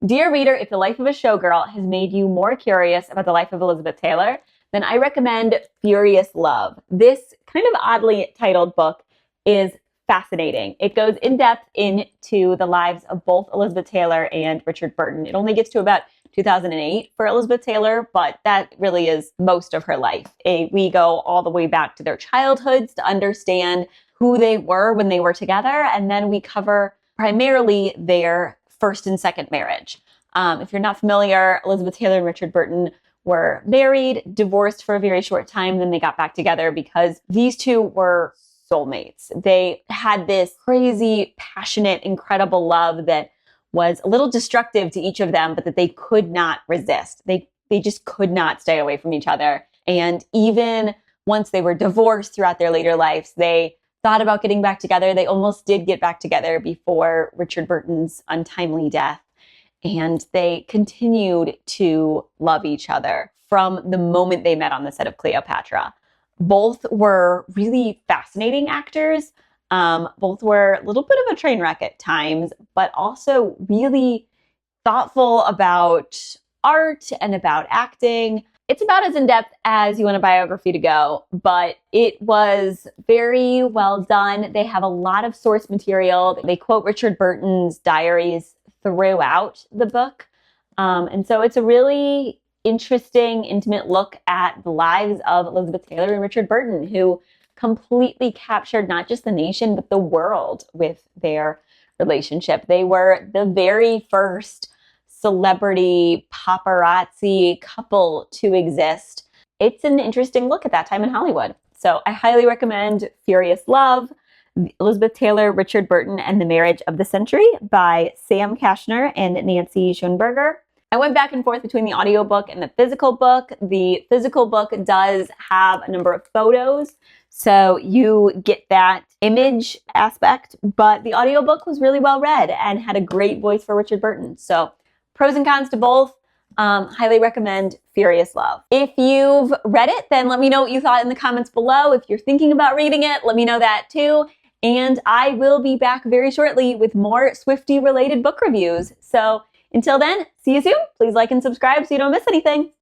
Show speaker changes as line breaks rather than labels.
Dear reader, if the life of a showgirl has made you more curious about the life of Elizabeth Taylor, then I recommend Furious Love. This kind of oddly titled book is fascinating. It goes in depth into the lives of both Elizabeth Taylor and Richard Burton. It only gets to about 2008 for Elizabeth Taylor, but that really is most of her life. We go all the way back to their childhoods to understand who they were when they were together, and then we cover primarily their first and second marriage. If you're not familiar, Elizabeth Taylor and Richard Burton were married, divorced for a very short time, then they got back together because these two were soulmates. They had this crazy, passionate, incredible love that was a little destructive to each of them, but that they could not resist. They just could not stay away from each other. And even once they were divorced throughout their later lives, they thought about getting back together. They almost did get back together before Richard Burton's untimely death. And they continued to love each other from the moment they met on the set of Cleopatra. Both were really fascinating actors. Both were a little bit of a train wreck at times, but also really thoughtful about art and about acting. It's about as in-depth as you want a biography to go, but it was very well done. They have a lot of source material. They quote Richard Burton's diaries throughout the book. And so it's a really interesting, intimate look at the lives of Elizabeth Taylor and Richard Burton, who completely captured not just the nation, but the world with their relationship. They were the very first celebrity paparazzi couple to exist. It's an interesting look at that time in Hollywood. So I highly recommend Furious Love, Elizabeth Taylor, Richard Burton, and the Marriage of the Century by Sam Kashner and Nancy Schoenberger. I went back and forth between the audiobook and the physical book. The physical book does have a number of photos, so you get that image aspect, but the audiobook was really well read and had a great voice for Richard Burton. So pros and cons to both. Highly recommend Furious Love. If you've read it, then let me know what you thought in the comments below. If you're thinking about reading it, let me know that too. And I will be back very shortly with more Swiftie related book reviews. So until then, see you soon. Please like and subscribe so you don't miss anything.